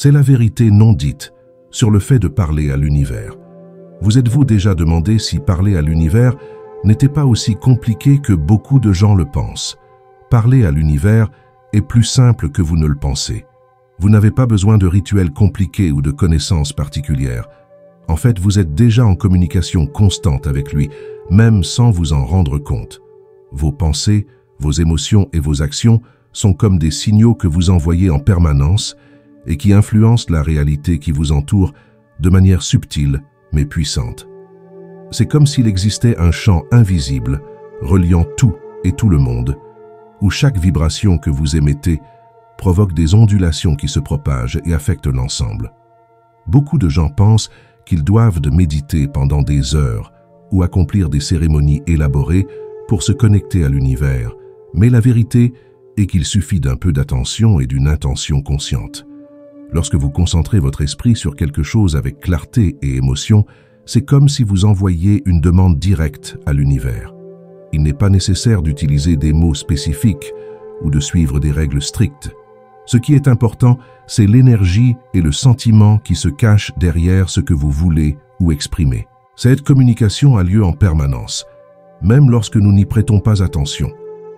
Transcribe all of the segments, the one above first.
C'est la vérité non dite sur le fait de parler à l'univers. Vous êtes-vous déjà demandé si parler à l'univers n'était pas aussi compliqué que beaucoup de gens le pensent? Parler à l'univers est plus simple que vous ne le pensez. Vous n'avez pas besoin de rituels compliqués ou de connaissances particulières. En fait, vous êtes déjà en communication constante avec lui, même sans vous en rendre compte. Vos pensées, vos émotions et vos actions sont comme des signaux que vous envoyez en permanence et qui influencent la réalité qui vous entoure de manière subtile mais puissante. C'est comme s'il existait un champ invisible reliant tout et tout le monde, où chaque vibration que vous émettez provoque des ondulations qui se propagent et affectent l'ensemble. Beaucoup de gens pensent qu'ils doivent méditer pendant des heures ou accomplir des cérémonies élaborées pour se connecter à l'univers, mais la vérité est qu'il suffit d'un peu d'attention et d'une intention consciente. Lorsque vous concentrez votre esprit sur quelque chose avec clarté et émotion, c'est comme si vous envoyiez une demande directe à l'univers. Il n'est pas nécessaire d'utiliser des mots spécifiques ou de suivre des règles strictes. Ce qui est important, c'est l'énergie et le sentiment qui se cachent derrière ce que vous voulez ou exprimez. Cette communication a lieu en permanence, même lorsque nous n'y prêtons pas attention.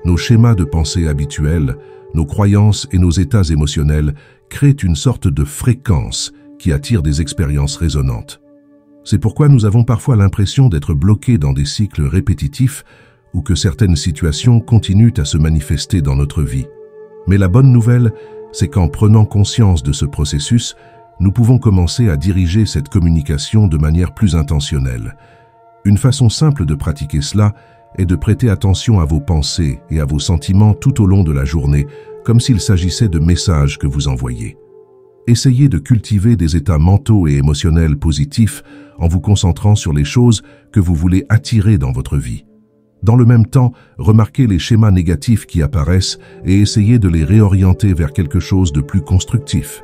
Nos schémas de pensée habituels, nos croyances et nos états émotionnels créent une sorte de fréquence qui attire des expériences résonantes. C'est pourquoi nous avons parfois l'impression d'être bloqués dans des cycles répétitifs ou que certaines situations continuent à se manifester dans notre vie. Mais la bonne nouvelle, c'est qu'en prenant conscience de ce processus, nous pouvons commencer à diriger cette communication de manière plus intentionnelle. Une façon simple de pratiquer cela est de prêter attention à vos pensées et à vos sentiments tout au long de la journée, comme s'il s'agissait de messages que vous envoyez. Essayez de cultiver des états mentaux et émotionnels positifs en vous concentrant sur les choses que vous voulez attirer dans votre vie. Dans le même temps, remarquez les schémas négatifs qui apparaissent et essayez de les réorienter vers quelque chose de plus constructif.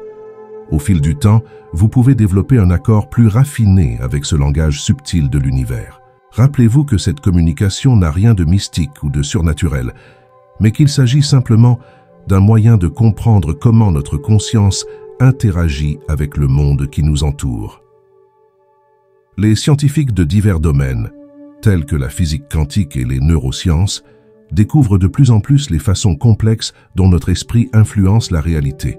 Au fil du temps, vous pouvez développer un accord plus raffiné avec ce langage subtil de l'univers. Rappelez-vous que cette communication n'a rien de mystique ou de surnaturel, mais qu'il s'agit simplement d'un moyen de comprendre comment notre conscience interagit avec le monde qui nous entoure. Les scientifiques de divers domaines, tels que la physique quantique et les neurosciences, découvrent de plus en plus les façons complexes dont notre esprit influence la réalité.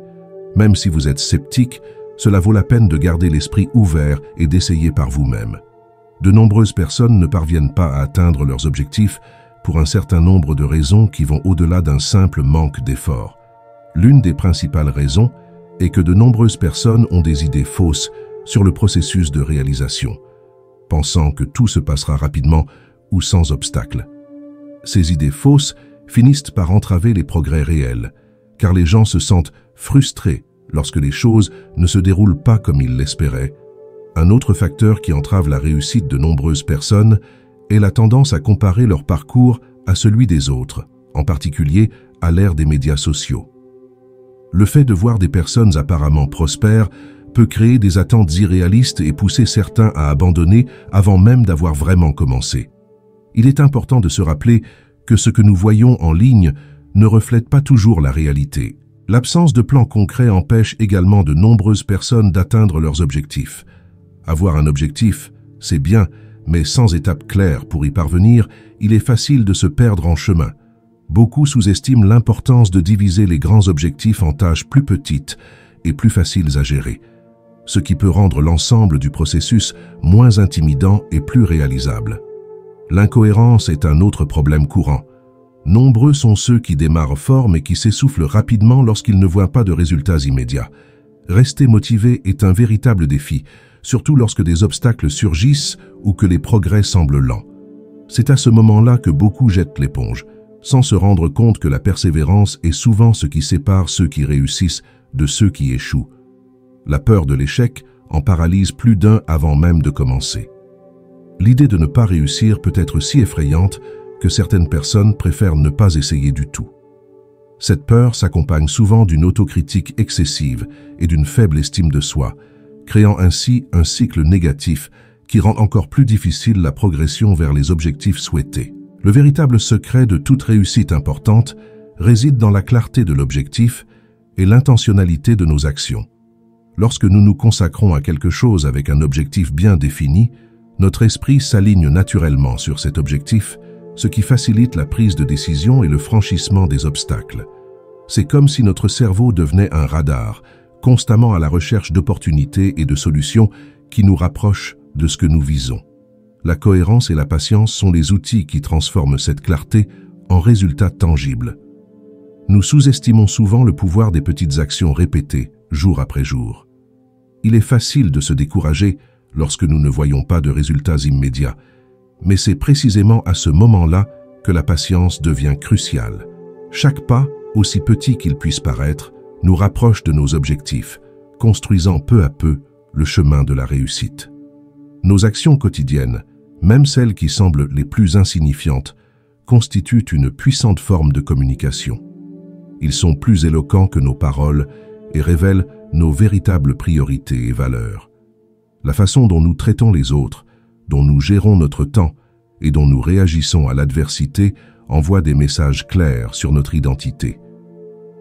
Même si vous êtes sceptique, cela vaut la peine de garder l'esprit ouvert et d'essayer par vous-même. De nombreuses personnes ne parviennent pas à atteindre leurs objectifs pour un certain nombre de raisons qui vont au-delà d'un simple manque d'effort. L'une des principales raisons est que de nombreuses personnes ont des idées fausses sur le processus de réalisation, pensant que tout se passera rapidement ou sans obstacle. Ces idées fausses finissent par entraver les progrès réels, car les gens se sentent frustrés lorsque les choses ne se déroulent pas comme ils l'espéraient. Un autre facteur qui entrave la réussite de nombreuses personnes est la tendance à comparer leur parcours à celui des autres, en particulier à l'ère des médias sociaux. Le fait de voir des personnes apparemment prospères peut créer des attentes irréalistes et pousser certains à abandonner avant même d'avoir vraiment commencé. Il est important de se rappeler que ce que nous voyons en ligne ne reflète pas toujours la réalité. L'absence de plan concret empêche également de nombreuses personnes d'atteindre leurs objectifs. Avoir un objectif, c'est bien, mais sans étape claire pour y parvenir, il est facile de se perdre en chemin. Beaucoup sous-estiment l'importance de diviser les grands objectifs en tâches plus petites et plus faciles à gérer, ce qui peut rendre l'ensemble du processus moins intimidant et plus réalisable. L'incohérence est un autre problème courant. Nombreux sont ceux qui démarrent fort mais qui s'essoufflent rapidement lorsqu'ils ne voient pas de résultats immédiats. Rester motivé est un véritable défi, surtout lorsque des obstacles surgissent ou que les progrès semblent lents. C'est à ce moment-là que beaucoup jettent l'éponge, sans se rendre compte que la persévérance est souvent ce qui sépare ceux qui réussissent de ceux qui échouent. La peur de l'échec en paralyse plus d'un avant même de commencer. L'idée de ne pas réussir peut être si effrayante que certaines personnes préfèrent ne pas essayer du tout. Cette peur s'accompagne souvent d'une autocritique excessive et d'une faible estime de soi, créant ainsi un cycle négatif qui rend encore plus difficile la progression vers les objectifs souhaités. Le véritable secret de toute réussite importante réside dans la clarté de l'objectif et l'intentionnalité de nos actions. Lorsque nous nous consacrons à quelque chose avec un objectif bien défini, notre esprit s'aligne naturellement sur cet objectif, ce qui facilite la prise de décision et le franchissement des obstacles. C'est comme si notre cerveau devenait un radar, constamment à la recherche d'opportunités et de solutions qui nous rapprochent de ce que nous visons. La cohérence et la patience sont les outils qui transforment cette clarté en résultats tangibles. Nous sous-estimons souvent le pouvoir des petites actions répétées, jour après jour. Il est facile de se décourager lorsque nous ne voyons pas de résultats immédiats, mais c'est précisément à ce moment-là que la patience devient cruciale. Chaque pas, aussi petit qu'il puisse paraître, nous rapproche de nos objectifs, construisant peu à peu le chemin de la réussite. Nos actions quotidiennes, même celles qui semblent les plus insignifiantes, constituent une puissante forme de communication. Ils sont plus éloquents que nos paroles et révèlent nos véritables priorités et valeurs. La façon dont nous traitons les autres, dont nous gérons notre temps et dont nous réagissons à l'adversité envoie des messages clairs sur notre identité.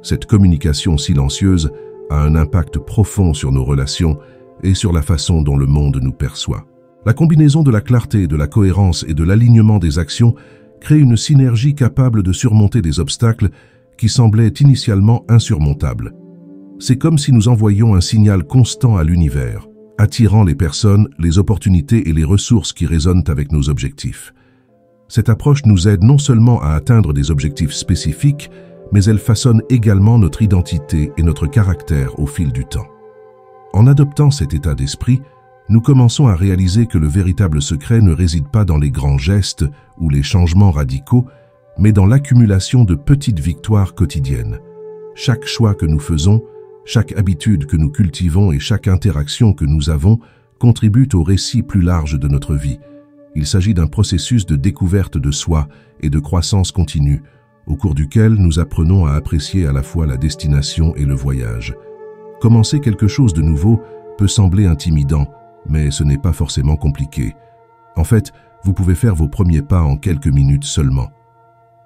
Cette communication silencieuse a un impact profond sur nos relations et sur la façon dont le monde nous perçoit. La combinaison de la clarté, de la cohérence et de l'alignement des actions crée une synergie capable de surmonter des obstacles qui semblaient initialement insurmontables. C'est comme si nous envoyions un signal constant à l'univers, attirant les personnes, les opportunités et les ressources qui résonnent avec nos objectifs. Cette approche nous aide non seulement à atteindre des objectifs spécifiques, mais elle façonne également notre identité et notre caractère au fil du temps. En adoptant cet état d'esprit, nous commençons à réaliser que le véritable secret ne réside pas dans les grands gestes ou les changements radicaux, mais dans l'accumulation de petites victoires quotidiennes. Chaque choix que nous faisons, chaque habitude que nous cultivons et chaque interaction que nous avons contribuent au récit plus large de notre vie. Il s'agit d'un processus de découverte de soi et de croissance continue, au cours duquel nous apprenons à apprécier à la fois la destination et le voyage. Commencer quelque chose de nouveau peut sembler intimidant, mais ce n'est pas forcément compliqué. En fait, vous pouvez faire vos premiers pas en quelques minutes seulement.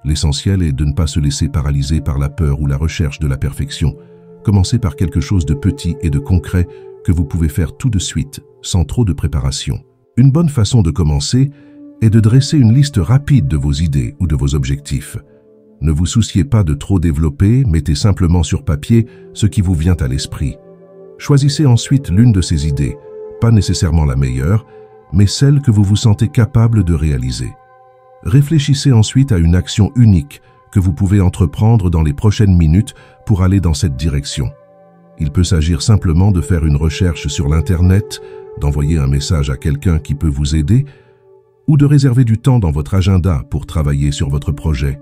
L'essentiel est de ne pas se laisser paralyser par la peur ou la recherche de la perfection. Commencez par quelque chose de petit et de concret que vous pouvez faire tout de suite, sans trop de préparation. Une bonne façon de commencer est de dresser une liste rapide de vos idées ou de vos objectifs. Ne vous souciez pas de trop développer, mettez simplement sur papier ce qui vous vient à l'esprit. Choisissez ensuite l'une de ces idées, pas nécessairement la meilleure, mais celle que vous vous sentez capable de réaliser. Réfléchissez ensuite à une action unique que vous pouvez entreprendre dans les prochaines minutes pour aller dans cette direction. Il peut s'agir simplement de faire une recherche sur l'Internet, d'envoyer un message à quelqu'un qui peut vous aider, ou de réserver du temps dans votre agenda pour travailler sur votre projet.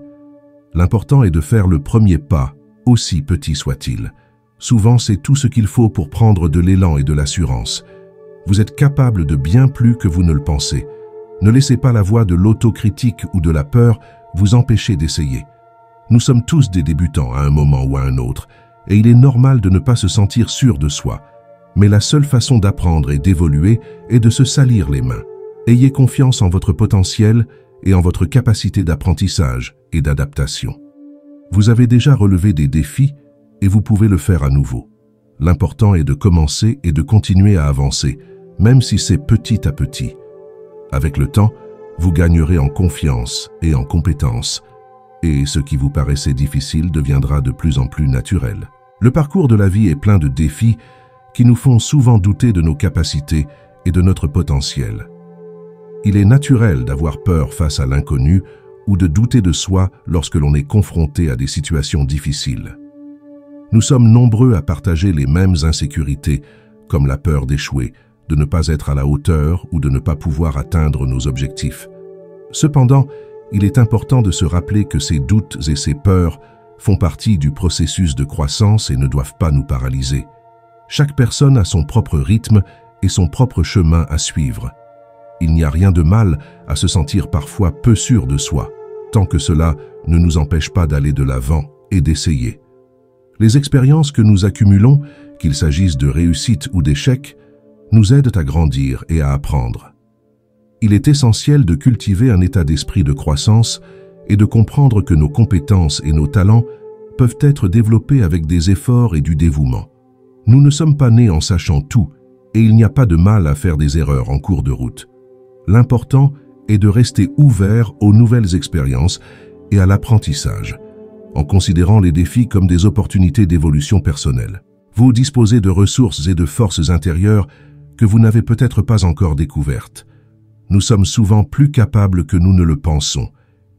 L'important est de faire le premier pas, aussi petit soit-il. Souvent, c'est tout ce qu'il faut pour prendre de l'élan et de l'assurance. Vous êtes capable de bien plus que vous ne le pensez. Ne laissez pas la voix de l'autocritique ou de la peur vous empêcher d'essayer. Nous sommes tous des débutants à un moment ou à un autre, et il est normal de ne pas se sentir sûr de soi. Mais la seule façon d'apprendre et d'évoluer est de se salir les mains. Ayez confiance en votre potentiel et en votre capacité d'apprentissage et d'adaptation. Vous avez déjà relevé des défis et vous pouvez le faire à nouveau. L'important est de commencer et de continuer à avancer, même si c'est petit à petit. Avec le temps, vous gagnerez en confiance et en compétence, et ce qui vous paraissait difficile deviendra de plus en plus naturel. Le parcours de la vie est plein de défis qui nous font souvent douter de nos capacités et de notre potentiel. Il est naturel d'avoir peur face à l'inconnu ou de douter de soi lorsque l'on est confronté à des situations difficiles. Nous sommes nombreux à partager les mêmes insécurités, comme la peur d'échouer, de ne pas être à la hauteur ou de ne pas pouvoir atteindre nos objectifs. Cependant, il est important de se rappeler que ces doutes et ces peurs font partie du processus de croissance et ne doivent pas nous paralyser. Chaque personne a son propre rythme et son propre chemin à suivre. Il n'y a rien de mal à se sentir parfois peu sûr de soi, tant que cela ne nous empêche pas d'aller de l'avant et d'essayer. Les expériences que nous accumulons, qu'il s'agisse de réussites ou d'échecs, nous aident à grandir et à apprendre. Il est essentiel de cultiver un état d'esprit de croissance et de comprendre que nos compétences et nos talents peuvent être développés avec des efforts et du dévouement. Nous ne sommes pas nés en sachant tout, et il n'y a pas de mal à faire des erreurs en cours de route. L'important est de rester ouvert aux nouvelles expériences et à l'apprentissage, en considérant les défis comme des opportunités d'évolution personnelle. Vous disposez de ressources et de forces intérieures que vous n'avez peut-être pas encore découvertes. Nous sommes souvent plus capables que nous ne le pensons,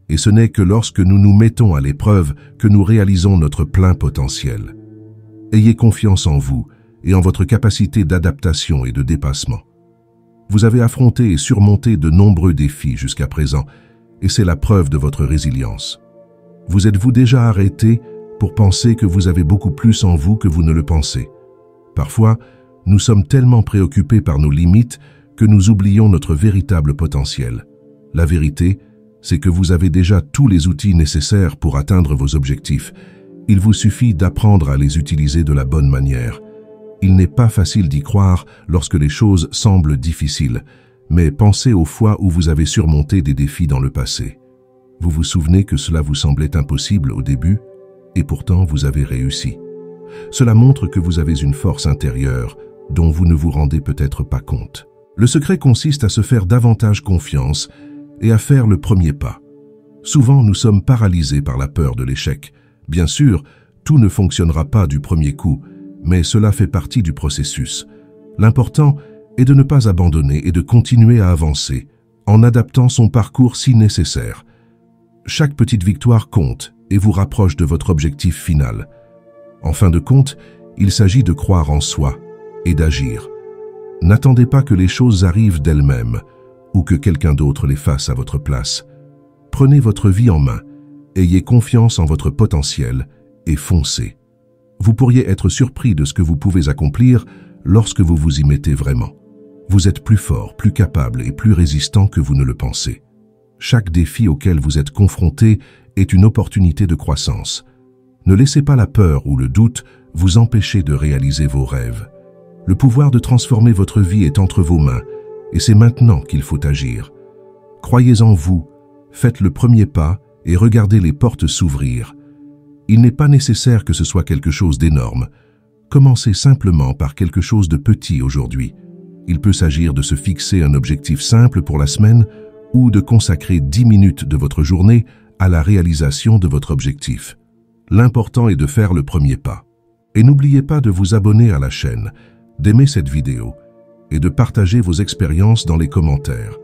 et ce n'est que lorsque nous nous mettons à l'épreuve que nous réalisons notre plein potentiel. Ayez confiance en vous et en votre capacité d'adaptation et de dépassement. Vous avez affronté et surmonté de nombreux défis jusqu'à présent, et c'est la preuve de votre résilience. Vous êtes-vous déjà arrêté pour penser que vous avez beaucoup plus en vous que vous ne le pensez? Parfois, nous sommes tellement préoccupés par nos limites que nous oublions notre véritable potentiel. La vérité, c'est que vous avez déjà tous les outils nécessaires pour atteindre vos objectifs. Il vous suffit d'apprendre à les utiliser de la bonne manière. Il n'est pas facile d'y croire lorsque les choses semblent difficiles, mais pensez aux fois où vous avez surmonté des défis dans le passé. Vous vous souvenez que cela vous semblait impossible au début, et pourtant vous avez réussi. Cela montre que vous avez une force intérieure dont vous ne vous rendez peut-être pas compte. Le secret consiste à se faire davantage confiance et à faire le premier pas. Souvent, nous sommes paralysés par la peur de l'échec. Bien sûr, tout ne fonctionnera pas du premier coup, mais cela fait partie du processus. L'important est de ne pas abandonner et de continuer à avancer, en adaptant son parcours si nécessaire. Chaque petite victoire compte et vous rapproche de votre objectif final. En fin de compte, il s'agit de croire en soi et d'agir. N'attendez pas que les choses arrivent d'elles-mêmes ou que quelqu'un d'autre les fasse à votre place. Prenez votre vie en main, ayez confiance en votre potentiel et foncez. Vous pourriez être surpris de ce que vous pouvez accomplir lorsque vous vous y mettez vraiment. Vous êtes plus fort, plus capable et plus résistant que vous ne le pensez. Chaque défi auquel vous êtes confronté est une opportunité de croissance. Ne laissez pas la peur ou le doute vous empêcher de réaliser vos rêves. Le pouvoir de transformer votre vie est entre vos mains, et c'est maintenant qu'il faut agir. Croyez en vous, faites le premier pas et regardez les portes s'ouvrir. Il n'est pas nécessaire que ce soit quelque chose d'énorme. Commencez simplement par quelque chose de petit aujourd'hui. Il peut s'agir de se fixer un objectif simple pour la semaine ou de consacrer 10 minutes de votre journée à la réalisation de votre objectif. L'important est de faire le premier pas. Et n'oubliez pas de vous abonner à la chaîne, d'aimer cette vidéo et de partager vos expériences dans les commentaires.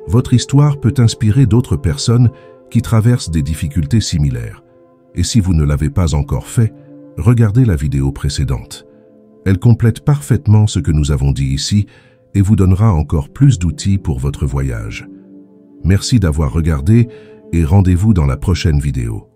Votre histoire peut inspirer d'autres personnes qui traversent des difficultés similaires. Et si vous ne l'avez pas encore fait, regardez la vidéo précédente. Elle complète parfaitement ce que nous avons dit ici et vous donnera encore plus d'outils pour votre voyage. Merci d'avoir regardé et rendez-vous dans la prochaine vidéo.